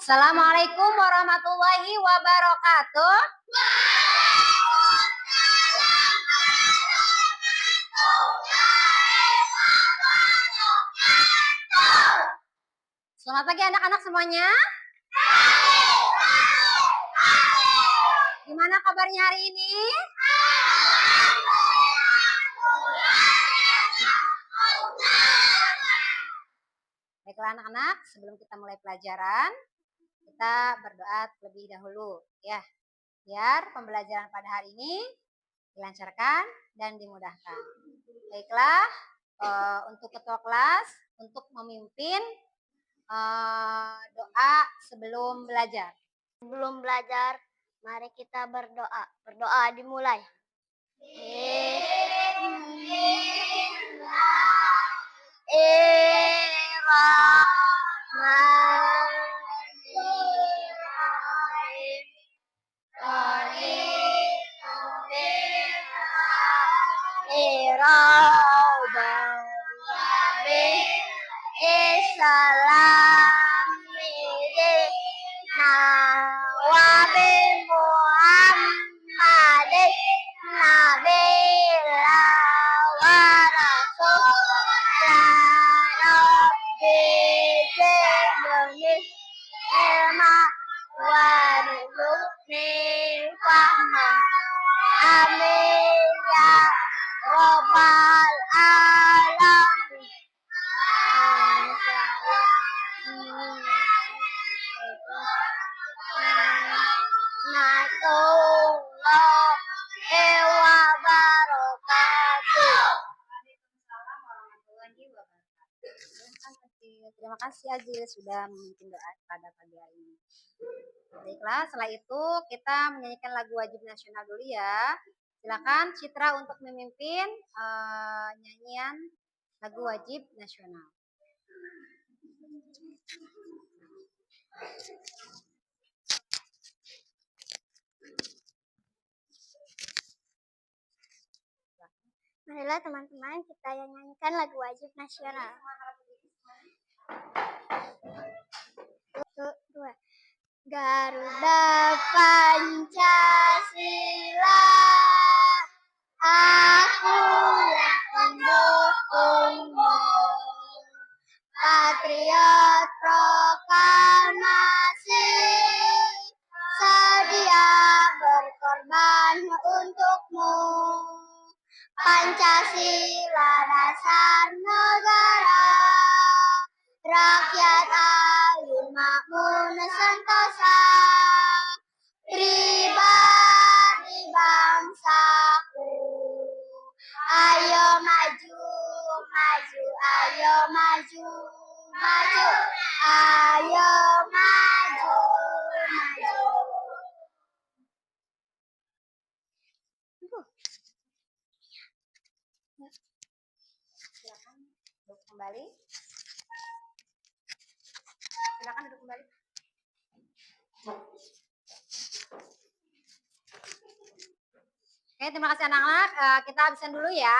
Assalamualaikum warahmatullahi wabarakatuh. Selamat pagi anak-anak semuanya. Gimana kabarnya hari ini? Baiklah anak-anak, sebelum kita mulai pelajaran, kita berdoa terlebih dahulu ya, biar pembelajaran pada hari ini dilancarkan dan dimudahkan. Baiklah, untuk ketua kelas untuk memimpin doa sebelum belajar. Sebelum belajar, mari kita berdoa. Berdoa dimulai. Amin ya Rabbal Alamin. Terima kasih Azil sudah memimpin doa pada pagi hari ini. Baiklah, setelah itu kita menyanyikan lagu wajib nasional dulu ya. Silakan Citra untuk memimpin nyanyian lagu wajib nasional. Marilah teman-teman kita yang nyanyikan lagu wajib nasional. 1, 2. Garuda Pancasila, akulah pendukungmu. Patriot proklamasi, sedia berkorban untukmu. Pancasila dasar negara, rakyat adil makmur sentosa, pribadi bangsaku. Ayo maju, maju, ayo maju, maju, ayo maju, maju. Silakan duduk kembali. Silakan duduk kembali. Oke, terima kasih anak-anak. Kita habisin dulu ya.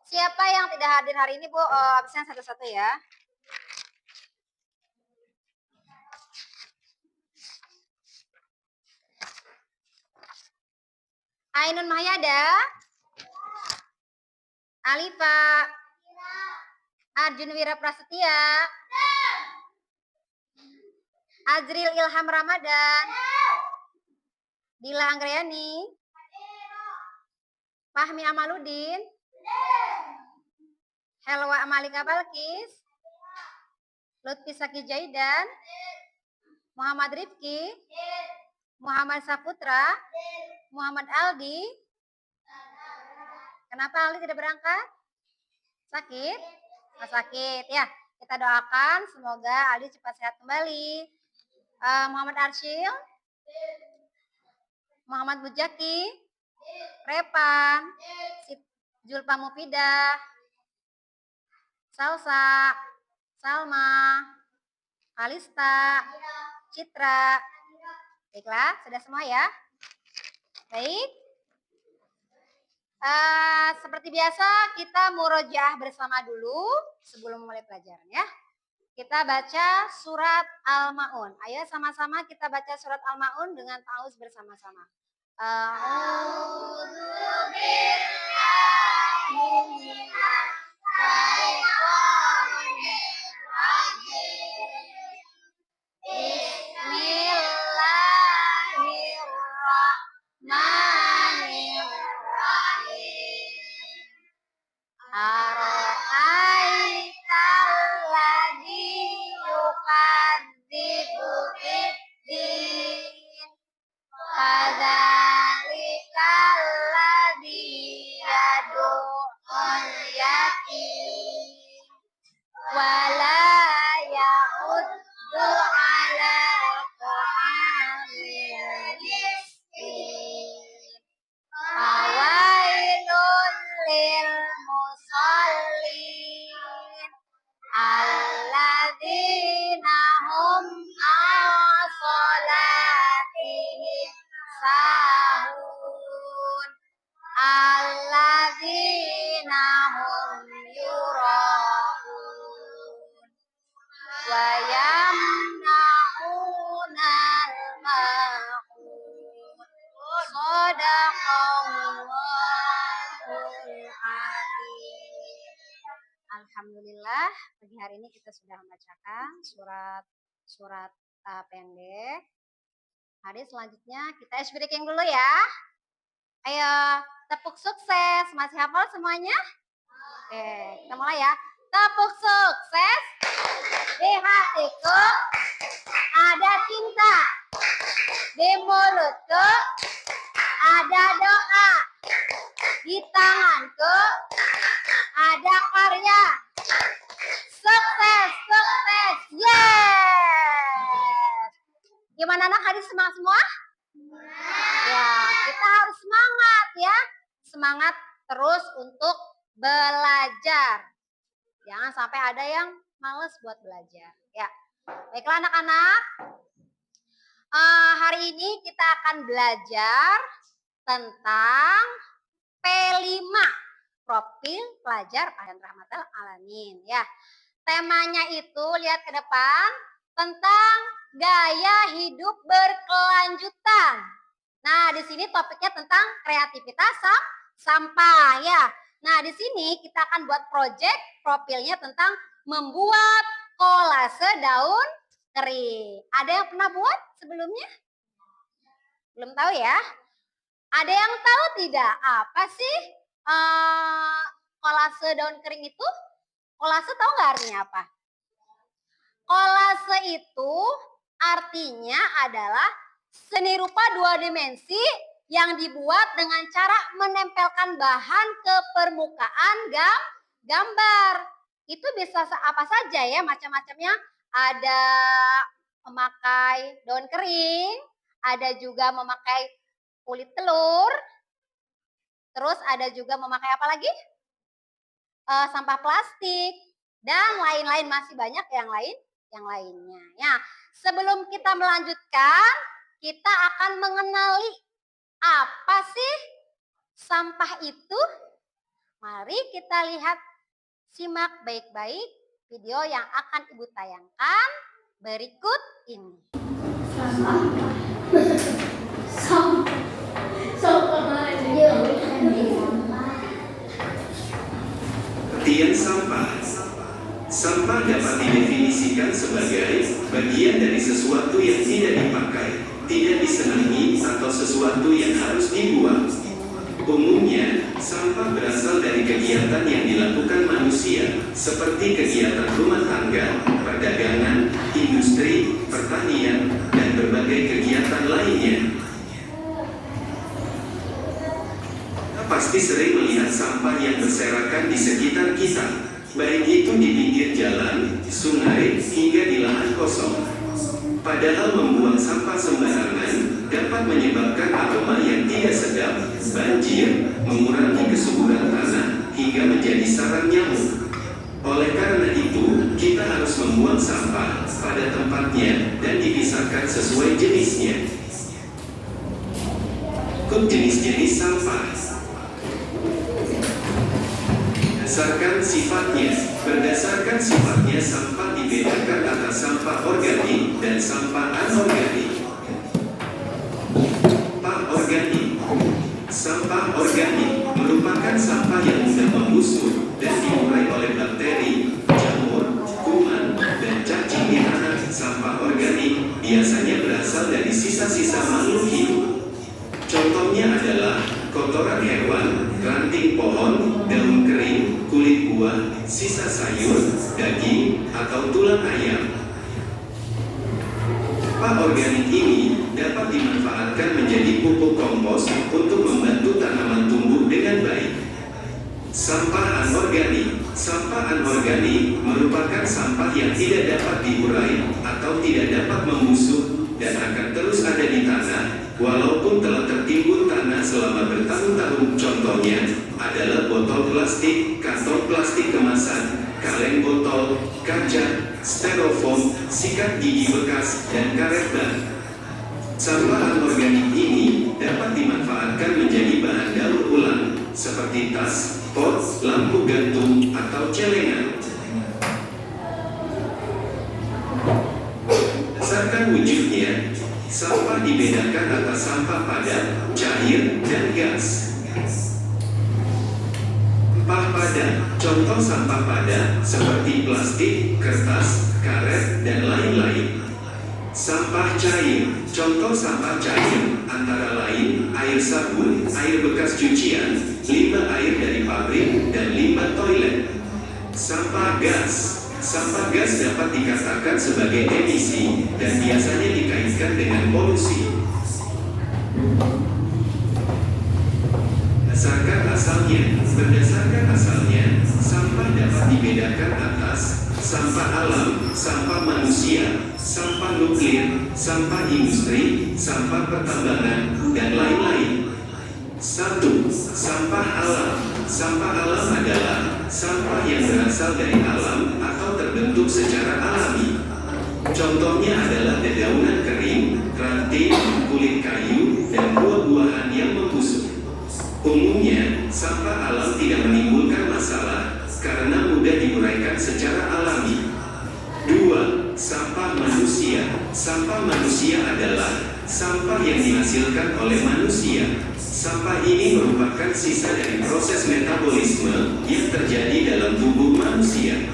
Siapa yang tidak hadir hari ini, Bu? Habisin satu-satu ya. Ainun Mahyada, Alifa, Arjun Wira Prasetya, Azril Ilham Ramadan, Dila Anggrayani, Fahmi Amaludin, Helwa Amalika Balkis, Lutfi Saki Jaidan, Muhammad Rifki, Muhammad Saputra, Muhammad Aldi. Kenapa Aldi tidak berangkat? Sakit? Sakit ya. Kita doakan semoga Aldi cepat sehat kembali. Muhammad Arsyil, Muhammad Bujaki, Repan, Julpa Mufidah, Salsa, Salma, Kalista, Citra. Baiklah, sudah semua ya. Baik. Seperti biasa kita murojaah bersama dulu sebelum mulai pelajaran ya. Kita baca surat Al-Ma'un. Ayo sama-sama kita baca surat Al-Ma'un dengan ta'awuz bersama-sama. A'udzu billahi minas syaitonir rajim. Bismillahirrahmanirrahim. Ara'aital ladzi yukadzibu biddin. Fadzalikal ladzi yad'ul yatim. Wala ya'uddu ala ta'amil miskin. Fawailun lil musallin alladzina hum an salatihim sahun alladzina hum yura'un wa yamna'unal ma'un. Shadaqallahul azim. Alhamdulillah, pagi hari ini kita sudah membacakan surat pendek. Hari selanjutnya kita ice breaking dulu ya. Ayo, tepuk sukses. Masih hafal semuanya? Oke, kita mulai ya. Tepuk sukses. Di hatiku ada cinta. Di mulutku ada doa. Di tanganku ada karya. Sukses, sukses. Yes. Gimana anak, hari semangat semua? Ya, kita harus semangat ya. Semangat terus untuk belajar. Jangan sampai ada yang males buat belajar. Ya, baiklah anak-anak. Hari ini kita akan belajar tentang P5, profil pelajar pada rahmatal alamin. Ya, temanya itu lihat ke depan tentang gaya hidup berkelanjutan. Nah, di sini topiknya tentang kreativitas sampah ya. Nah, di sini kita akan buat project profilnya tentang membuat kolase daun kering. Ada yang pernah buat sebelumnya? Belum tahu ya? Ada yang tahu tidak apa sih kolase daun kering itu? Kolase tahu nggak artinya apa? Kolase itu artinya adalah seni rupa dua dimensi yang dibuat dengan cara menempelkan bahan ke permukaan gambar. Itu bisa apa saja ya, macam-macamnya. Ada memakai daun kering, ada juga memakai kulit telur, terus ada juga memakai apa lagi? Sampah plastik, dan lain-lain, masih banyak yang lainnya. Ya, sebelum kita melanjutkan, kita akan mengenali apa sih sampah itu. Mari kita lihat, simak baik-baik video yang akan Ibu tayangkan berikut ini. Pengertian sampah. Sampah dapat didefinisikan sebagai bagian dari sesuatu yang tidak dipakai, tidak disenangi, atau sesuatu yang harus dibuang. Umumnya, sampah berasal dari kegiatan yang dilakukan manusia, seperti kegiatan rumah tangga, perdagangan, industri, pertanian, dan berbagai kegiatan lainnya. Kita pasti sering melihat sampah yang berserakan di sekitar kita, baik itu di pinggir jalan, sungai, hingga di lahan kosong. Padahal membuang sampah sembarangan dapat menyebabkan aroma yang tidak sedap, banjir, mengurangi kesuburan tanah, hingga menjadi sarang nyamuk. Oleh karena itu, kita harus membuang sampah pada tempatnya dan dipisahkan sesuai jenisnya. Jenis-jenis sampah. Berdasarkan sifatnya sampah dibedakan atas sampah organik dan sampah anorganik. Sampah organik merupakan sampah yang mudah membusuk dan diurai oleh bakteri, jamur, kuman, dan cacing di tanah. Sampah organik biasanya berasal dari sisa-sisa makhluk hidup. Contohnya adalah kotoran hewan, ranting pohon, daun kering, kulit buah, sisa sayur, daging, atau tulang ayam. Sampah organik ini dapat dimanfaatkan menjadi pupuk kompos untuk membantu tanaman tumbuh dengan baik. Sampah anorganik merupakan sampah yang tidak dapat diurai atau tidak dapat membusuk dan akan terus ada di tanah walaupun telah tertimbun tanah selama bertahun-tahun. Contohnya adalah botol plastik, kantong plastik kemasan, kaleng botol, kaca, styrofoam, sikat gigi bekas, dan karet ban. Sampah anorganik ini dapat dimanfaatkan menjadi bahan daur ulang seperti tas, pot, lampu gantung, atau celengan. Berdasarkan wujudnya, sampah dibedakan atas sampah padat, cair, dan gas. Sampah padat, contoh sampah padat seperti plastik, kertas, karet, dan lain-lain. Sampah cair, contoh sampah cair antara lain air sabun, air bekas cucian, limbah air dari pabrik, dan limbah toilet. Sampah gas dapat dikatakan sebagai emisi dan biasanya dikaitkan dengan polusi. Berdasarkan asalnya, sampah dapat dibedakan atas sampah alam, sampah manusia, sampah nuklir, sampah industri, sampah pertambangan, dan lain-lain. 1. Sampah alam. Sampah alam adalah sampah yang berasal dari alam atau terbentuk secara alami. Contohnya adalah dedaunan kering, ranting, kulit kayu, dan buah-buahan yang membusuk. Umumnya, sampah alam tidak menimbulkan masalah karena mudah diuraikan secara alami. 2. Sampah manusia. Sampah manusia adalah sampah yang dihasilkan oleh manusia. Sampah ini merupakan sisa dari proses metabolisme yang terjadi dalam tubuh manusia.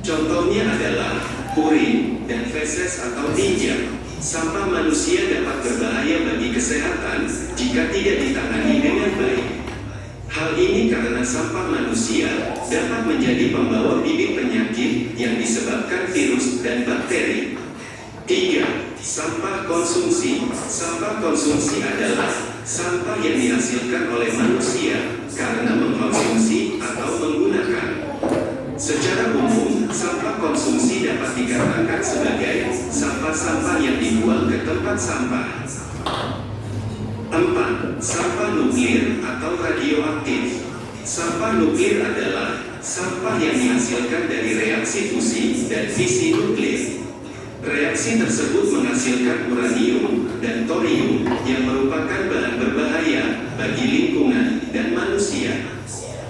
Contohnya adalah urin dan feses atau tinja. Sampah manusia dapat berbahaya bagi kesehatan jika tidak ditangani dengan baik. Hal ini karena sampah manusia dapat menjadi pembawa bibit penyakit yang disebabkan virus dan bakteri. 3. Sampah konsumsi. Sampah konsumsi adalah sampah yang dihasilkan oleh manusia karena mengkonsumsi atau menggunakan. Secara umum, sampah konsumsi dapat dikatakan sebagai sampah-sampah yang dibuang ke tempat sampah. 4. Sampah nuklir atau radioaktif. Sampah nuklir adalah sampah yang dihasilkan dari reaksi fusi dan fisi nuklir. Reaksi tersebut menghasilkan uranium dan thorium yang merupakan bahan berbahaya bagi lingkungan dan manusia.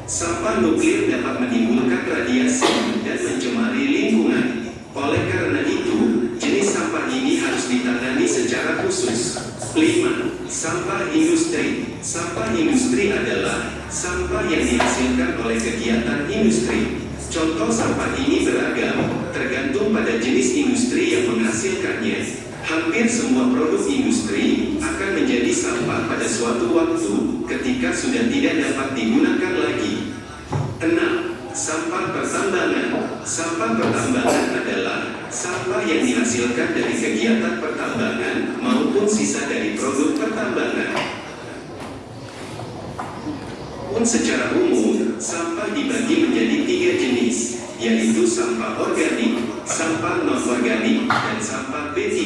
Sampah nuklir dapat menimbulkan radiasi dan mencemari lingkungan. Oleh karena itu, jenis sampah ini harus ditangani secara khusus. 5. Sampah industri. Sampah industri adalah sampah yang dihasilkan oleh kegiatan industri. Contoh sampah ini beragam, tergantung pada jenis industri yang menghasilkannya. Hampir semua produk industri akan menjadi sampah pada suatu waktu ketika sudah tidak dapat digunakan lagi. 6. Sampah pertambangan. Sampah pertambangan adalah sampah yang dihasilkan dari kegiatan pertambangan maupun sisa dari produk pertambangan. Secara umum, sampah dibagi menjadi 3 jenis, yaitu sampah organik, sampah non-organik, dan sampah B3.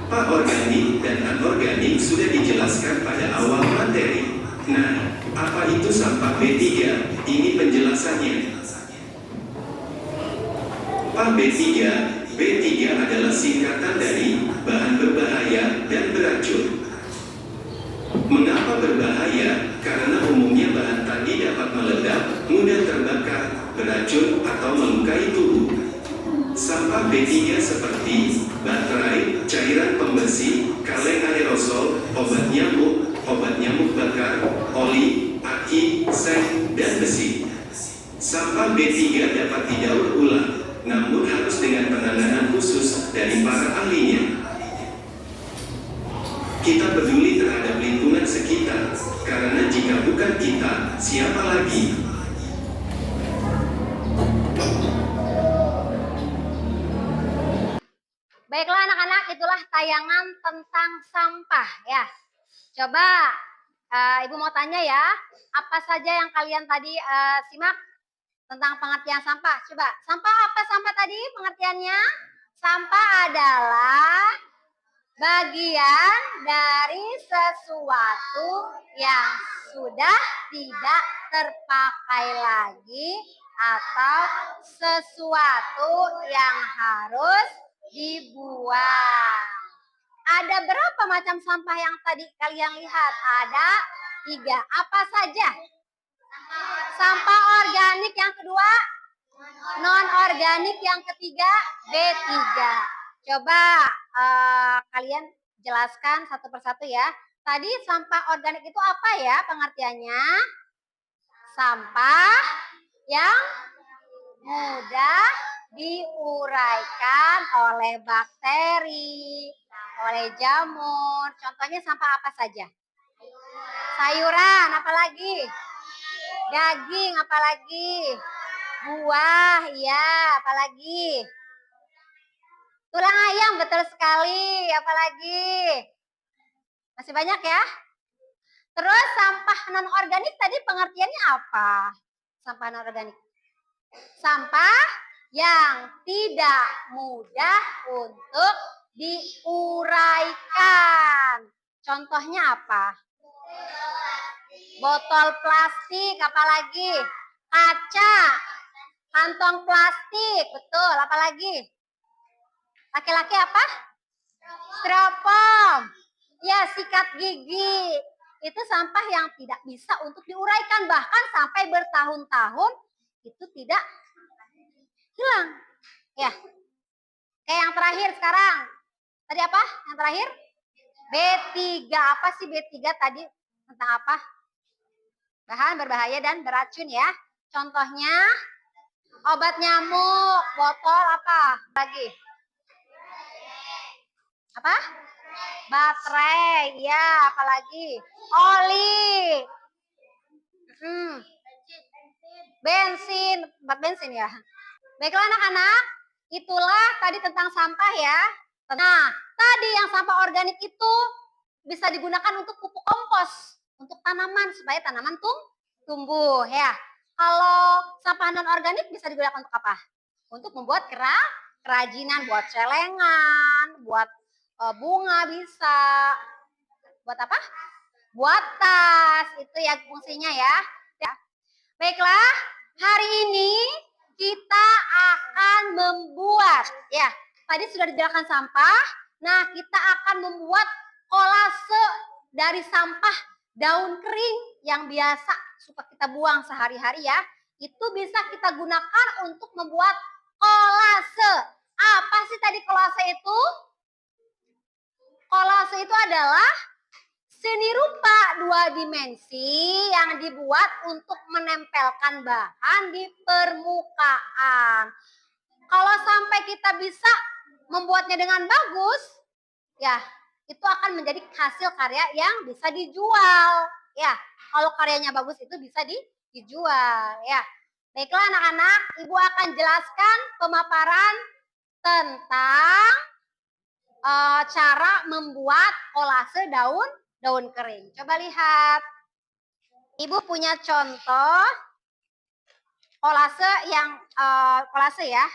Sampah organik dan anorganik sudah dijelaskan pada awal materi. Nah, apa itu sampah B3? Ini penjelasannya. Sampah B3 adalah singkatan dari bahan berbahaya dan beracun. Mengapa berbahaya? Karena umumnya bahan tadi beracun atau melukai tubuh. Sampah B3 seperti baterai, cairan pembersih, kaleng aerosol, obat nyamuk bakar, oli, aki, seng, dan besi. Sampah B3 dapat didaur ulang, namun harus dengan penanganan khusus dari para ahlinya. Kita peduli terhadap lingkungan sekitar, karena jika bukan kita, siapa lagi? Baiklah anak-anak, itulah tayangan tentang sampah ya. Coba Ibu mau tanya ya, apa saja yang kalian tadi simak tentang pengertian sampah? Coba, sampah apa sampah tadi pengertiannya? Sampah adalah bagian dari sesuatu yang sudah tidak terpakai lagi atau sesuatu yang harus dibuang. Ada berapa macam sampah yang tadi kalian lihat? Ada 3. Apa saja? Sampah organik yang kedua, non-organik yang ketiga, B3. Coba kalian jelaskan satu persatu ya. Tadi sampah organik itu apa ya pengertiannya? Sampah yang mudah diuraikan oleh bakteri, oleh jamur. Contohnya sampah apa saja? Sayuran, apalagi? Daging, apalagi? Buah, iya, apalagi? Tulang ayam, betul sekali, apalagi? Masih banyak ya? Terus sampah non-organik tadi pengertiannya apa? Sampah non-organik. Sampah yang tidak mudah untuk diuraikan. Contohnya apa? Botol plastik, apalagi? Kaca, kantong plastik, betul, apalagi? Laki-laki apa? Styrofoam. Ya, sikat gigi. Itu sampah yang tidak bisa untuk diuraikan, bahkan sampai bertahun-tahun itu tidak hilang. Ya. Kayak yang terakhir sekarang. Tadi apa? Yang terakhir? B3. Apa sih B3 tadi? Tentang apa? Bahan berbahaya dan beracun ya. Contohnya obat nyamuk, botol apa? Lagi. Apa? Baterai, ya, apalagi? Oli. Bensin, bensin ya. Baiklah anak-anak, itulah tadi tentang sampah ya. Nah, tadi yang sampah organik itu bisa digunakan untuk pupuk kompos, untuk tanaman supaya tanaman tumbuh ya. Kalau sampah non organik bisa digunakan untuk apa? Untuk membuat kerajinan, buat celengan, buat bunga bisa. Buat apa? Buat tas, itu ya fungsinya ya. Baiklah, hari ini kita akan membuat, ya, tadi sudah dijelaskan sampah. Nah, kita akan membuat kolase dari sampah daun kering yang biasa suka kita buang sehari-hari ya. Itu bisa kita gunakan untuk membuat kolase. Apa sih tadi kolase itu? Kolase itu adalah seni rupa 2 dimensi yang dibuat untuk menempelkan bahan di permukaan. Kalau sampai kita bisa membuatnya dengan bagus, ya itu akan menjadi hasil karya yang bisa dijual. Ya, kalau karyanya bagus itu bisa dijual. Ya, baiklah anak-anak, Ibu akan jelaskan pemaparan tentang cara membuat kolase daun kering. Coba lihat. Ibu punya contoh kolase yang kolase ya.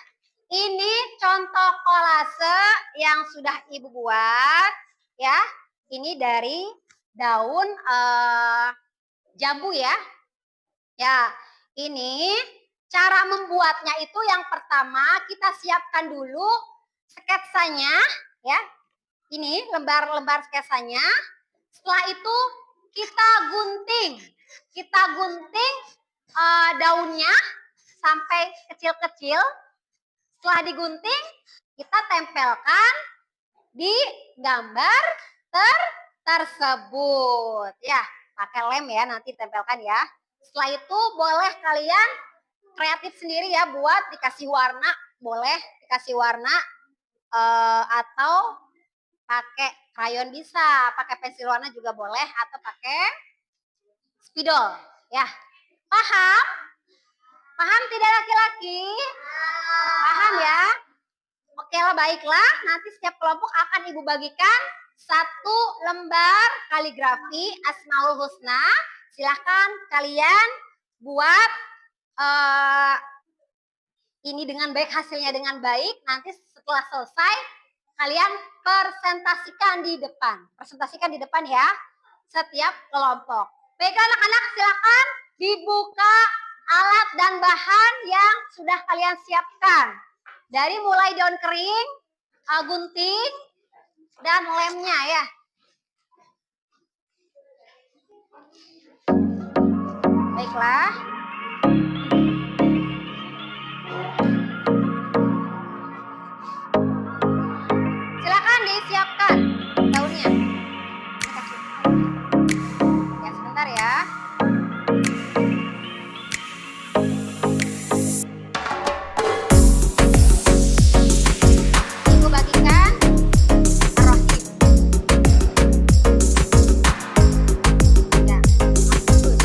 Ini contoh kolase yang sudah Ibu buat ya. Ini dari daun jambu ya. Ya, ini cara membuatnya itu yang pertama kita siapkan dulu sketsanya ya. Ini lembar-lembar sketsanya. Setelah itu kita gunting daunnya sampai kecil-kecil. Setelah digunting, kita tempelkan di gambar tersebut. Ya, pakai lem ya, nanti tempelkan ya. Setelah itu boleh kalian kreatif sendiri ya, buat dikasih warna, boleh dikasih warna atau pakai krayon bisa, pakai pensil warna juga boleh, atau pakai spidol ya. Paham? Paham tidak laki-laki? Paham ya? Oke lah, baiklah, nanti setiap kelompok akan Ibu bagikan 1 lembar kaligrafi Asmaul Husna. Silahkan kalian buat ini dengan baik, hasilnya dengan baik. Nanti setelah selesai kalian presentasikan di depan. Presentasikan di depan ya, setiap kelompok. Baiklah anak-anak, silakan dibuka alat dan bahan yang sudah kalian siapkan. Dari mulai daun kering, gunting, dan lemnya ya. Baiklah. Silakan disiapkan daunnya. Ya, sebentar ya. Ibu bagikan Ar-Rahim. Ya, bagus.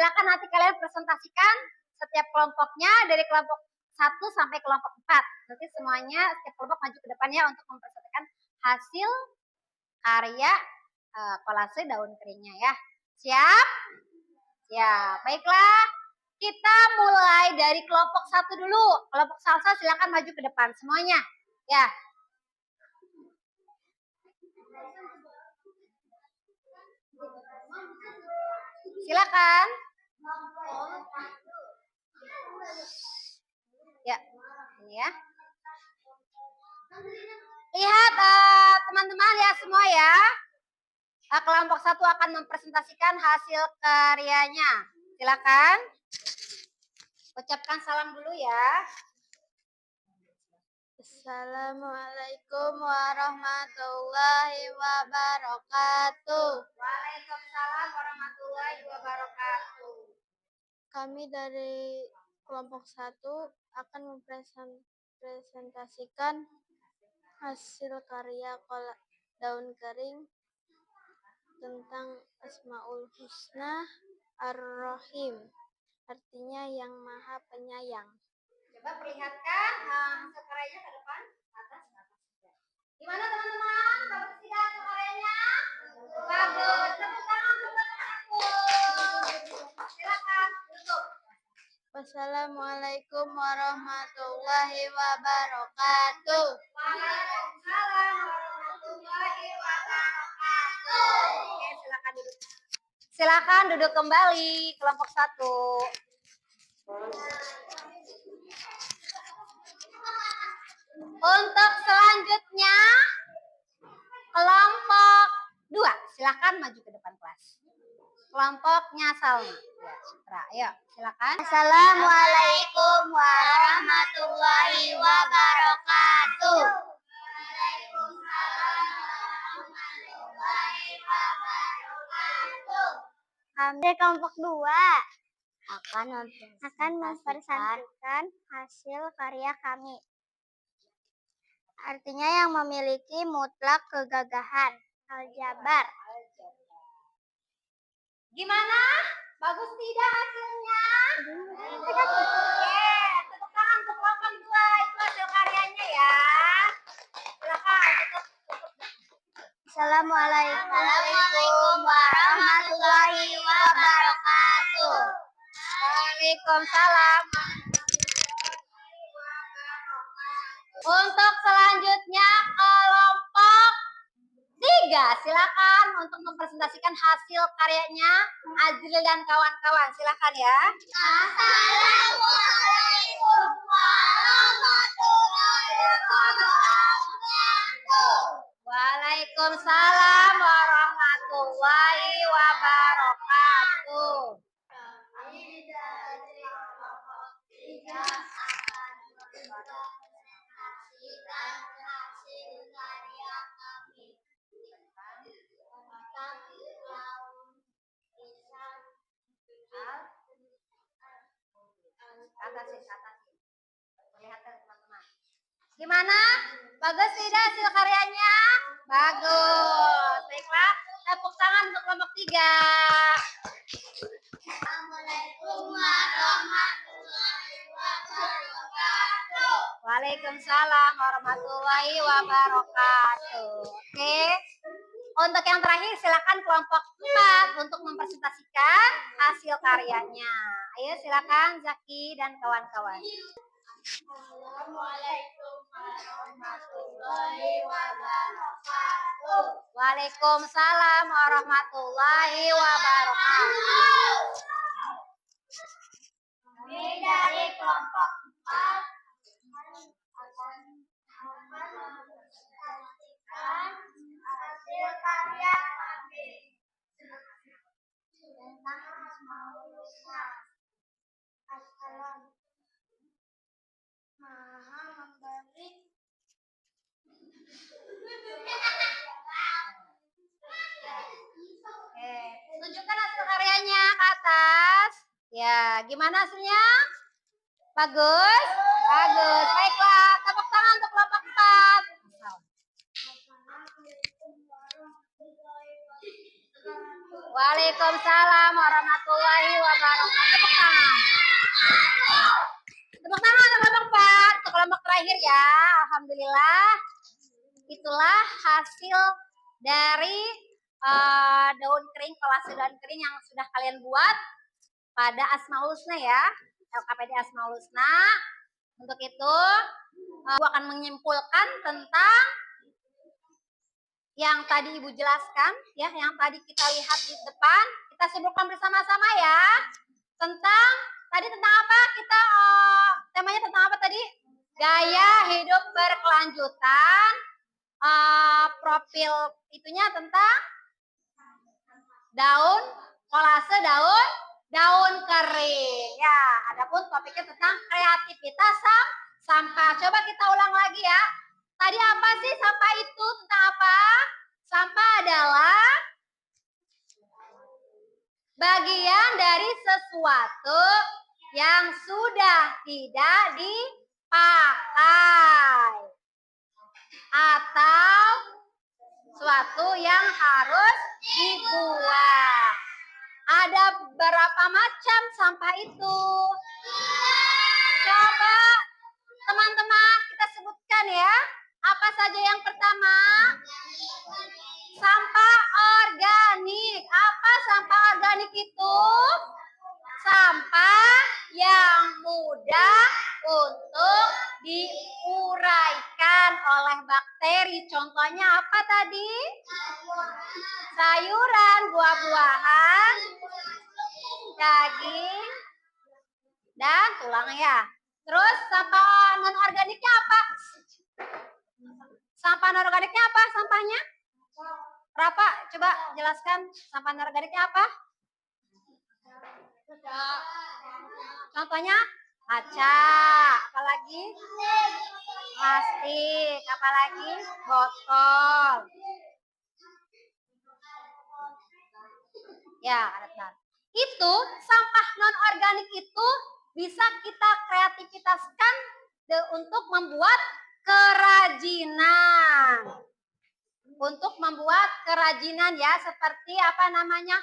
silakan nanti kalian presentasikan setiap kelompoknya dari kelompok 1 sampai kelompok 4. Nanti semuanya setiap kelompok maju ke depannya untuk mempresentasikan hasil karya kolase daun keringnya ya. Siap? Ya, baiklah. Kita mulai dari kelompok 1 dulu. Kelompok salsa silakan maju ke depan semuanya. Ya. Silakan. Ya, ini ya. Lihat teman-teman ya semua ya. Kelompok 1 akan mempresentasikan hasil karyanya. Silakan. Ucapkan salam dulu ya. Assalamualaikum warahmatullahi wabarakatuh. Waalaikumsalam warahmatullahi wabarakatuh. Kami dari kelompok 1 akan mempresentasikan hasil karya daun kering tentang Asmaul Husna Ar-Rahim, artinya yang maha penyayang. Coba perlihatkan hasil karyanya ke depan, atas. Gimana teman-teman? Bagus tidak hasil karyanya? Bagus. Tepuk tangan untuk aku. Silakan tutup. Wassalamualaikum warahmatullahi wabarakatuh. Waalaikumsalam warahmatullahi wabarakatuh. Oke, silakan duduk. Silakan duduk kembali kelompok 1. Untuk selanjutnya kelompok 2, silakan maju ke depan kelas. Kelompoknya Salma. Ya, Citra. Ayo, silakan. Assalamualaikum warahmatullahi wabarakatuh. Kami kelompok 2 akan mempresentasikan hasil karya kami. Artinya yang memiliki mutlak kegagahan, aljabar. Gimana? Bagus tidak hasilnya? Oke, tepuk tangan untuk kelompok 2. Itu hasil karyanya ya. Silakan tutup. Assalamualaikum warahmatullahi wabarakatuh. Waalaikumsalam. Untuk selanjutnya kelompok 3, silakan untuk mempresentasikan hasil karyanya Azril dan kawan-kawan. Silakan ya. Assalamualaikum warahmatullahi wabarakatuh. Waalaikumsalam warahmatullahi wabarakatuh. Kami dari kelompok 3 akan mempresentasikan hasil karya kami. Atasin. Perlihatkan teman-teman. Gimana? Bagus tidak hasil karyanya? Bagus. Baiklah, tepuk tangan untuk kelompok 3. Assalamualaikum warahmatullahi wabarakatuh. Waalaikumsalam warahmatullahi wabarakatuh. Oke. Untuk yang terakhir silakan kelompok 4 untuk mempresentasikan hasil karyanya. Ayo silakan Zaki dan kawan-kawan. Assalamualaikum warahmatullahi wabarakatuh. Waalaikumsalam warahmatullahi wabarakatuh. Kami dari kelompok 4 akan mempresentasikan hasil karya kami tentang Asmaul Husna. Assalam Maha memberi. Oke, tunjukkan hasil karyanya ke atas. Ya, gimana hasilnya? Bagus? Bagus. Baiklah, tepuk tangan untuk kelompok 4. Assalamualaikum warahmatullahi wabarakatuh. Waalaikumsalam warahmatullahi wabarakatuh. Tepuk tangan. Tepuk tangan kelompok 4. Untuk kelompok terakhir ya. Alhamdulillah. Itulah hasil dari daun kering, kolase daun kering yang sudah kalian buat pada Asmaul Husna ya. LKPD Asmaul Husna. Untuk itu, aku akan menyimpulkan tentang yang tadi Ibu jelaskan, ya, yang tadi kita lihat di depan. Kita simpulkan bersama-sama ya. Tentang apa? Kita temanya tentang apa tadi? Gaya hidup berkelanjutan. Profil itunya tentang daun kolase daun kering. Ya, adapun topiknya tentang kreativitas sampah. Coba kita ulang lagi ya. Tadi apa sih sampah itu? Tentang apa? Sampah adalah bagian dari sesuatu yang sudah tidak dipakai atau sesuatu yang harus dibuang. Ada berapa macam sampah itu? Coba teman-teman kita sebutkan ya. Apa saja yang pertama? Sampah organik. Apa sampah organik itu? Sampah yang mudah untuk diuraikan oleh bakteri. Contohnya apa tadi? Sayuran, buah-buahan, daging, dan tulang ya. Terus sampah non-organiknya apa? Sampah non-organiknya apa sampahnya? Berapa? Coba jelaskan sampah non-organiknya apa? Contohnya kaca, apalagi plastik, apalagi botol. Ya, benar. Itu sampah non-organik itu bisa kita kreativitaskan untuk membuat kerajinan. Untuk membuat kerajinan ya, seperti apa namanya?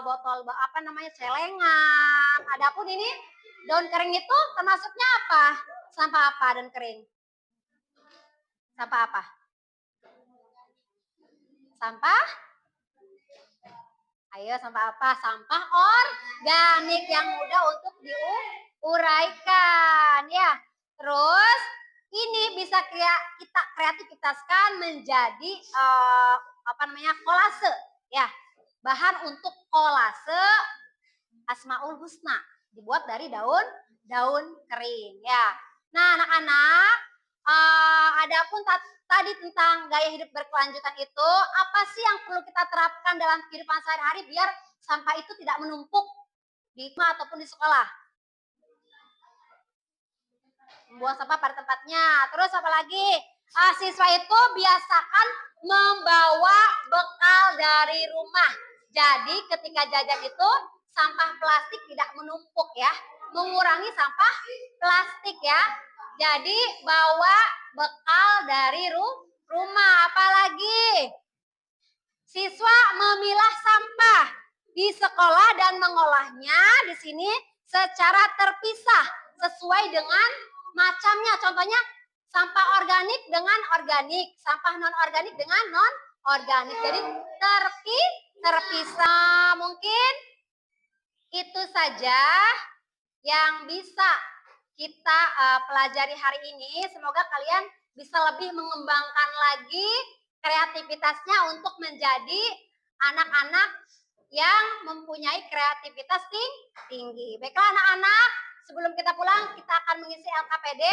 Botol apa namanya? Celengan. Adapun ini daun kering itu termasuknya apa? Sampah apa daun kering? Sampah apa? Sampah? Ayo, sampah apa? Sampah organik yang mudah untuk diuraikan ya. Terus ini bisa kita kreativitaskan menjadi kolase ya. Bahan untuk kolase Asmaul Husna dibuat dari daun kering ya. Nah, anak-anak, adapun tadi tentang gaya hidup berkelanjutan itu, apa sih yang perlu kita terapkan dalam kehidupan sehari-hari biar sampah itu tidak menumpuk di rumah ataupun di sekolah? Membuang sampah pada tempatnya. Terus apa lagi? Siswa itu biasakan membawa bekal dari rumah. Jadi ketika jajan itu sampah plastik tidak menumpuk ya. Mengurangi sampah plastik ya. Jadi bawa bekal dari rumah. Apalagi siswa memilah sampah di sekolah dan mengolahnya di sini secara terpisah sesuai dengan macamnya. Contohnya sampah organik dengan organik, sampah non organik dengan non organik. Jadi terpisah. Mungkin itu saja yang bisa kita pelajari hari ini. Semoga kalian bisa lebih mengembangkan lagi kreativitasnya untuk menjadi anak-anak yang mempunyai kreativitas tinggi. Baiklah anak-anak, sebelum kita pulang kita akan mengisi LKPD.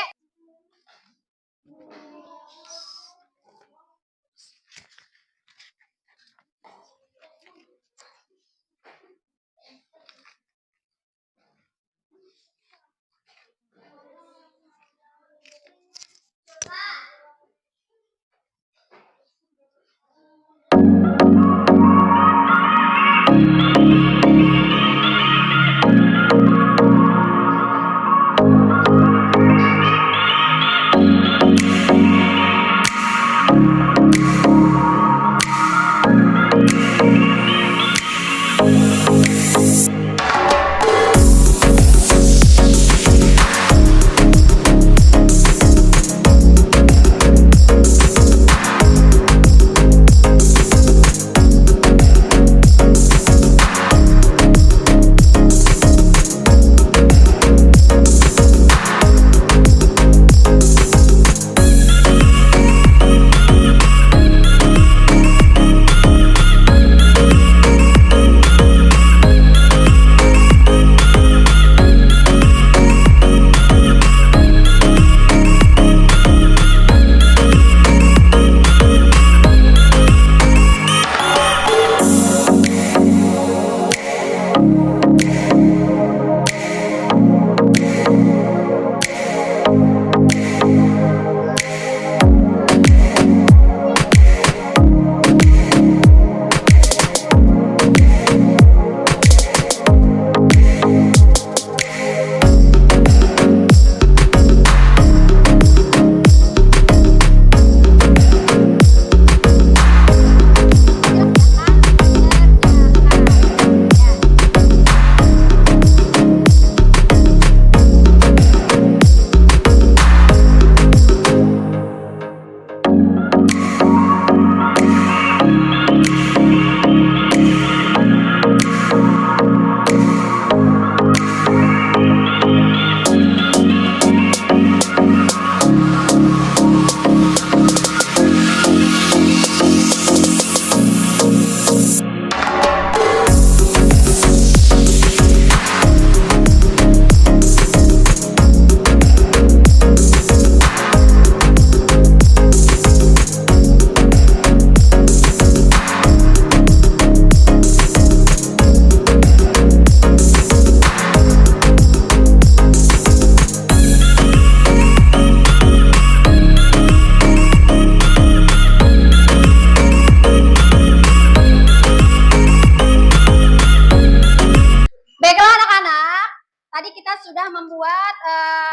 tadi kita sudah membuat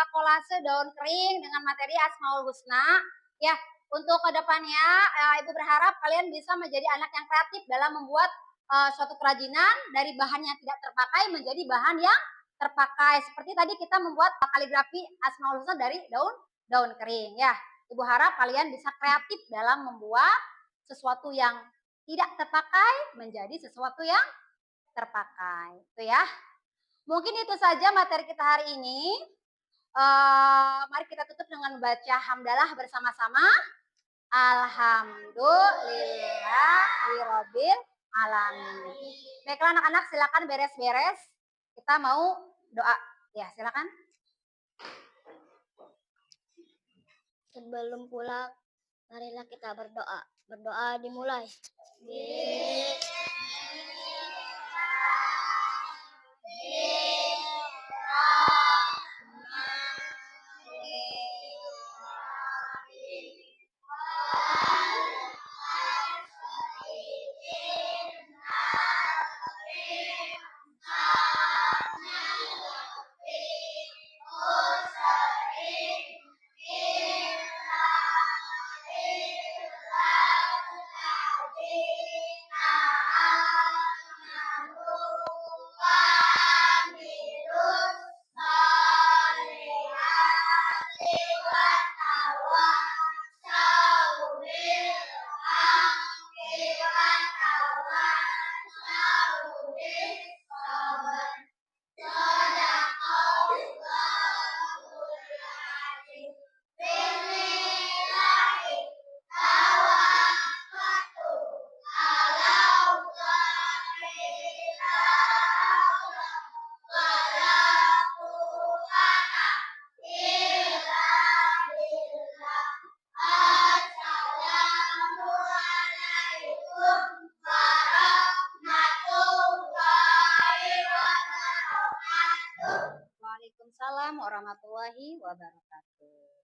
kolase daun kering dengan materi Asmaul Husna. Ya, untuk kedepannya Ibu berharap kalian bisa menjadi anak yang kreatif dalam membuat suatu kerajinan dari bahan yang tidak terpakai menjadi bahan yang terpakai. Seperti tadi kita membuat kaligrafi Asmaul Husna dari daun kering. Ya, Ibu harap kalian bisa kreatif dalam membuat sesuatu yang tidak terpakai menjadi sesuatu yang terpakai. Itu ya. Mungkin itu saja materi kita hari ini. Mari kita tutup dengan membaca hamdalah bersama-sama. Alhamdulillahirabbil alamin. Baiklah anak-anak, silakan beres-beres. Kita mau doa. Ya, silakan. Sebelum pulang, marilah kita berdoa. Berdoa dimulai. Waalaikumsalam warahmatullahi wabarakatuh.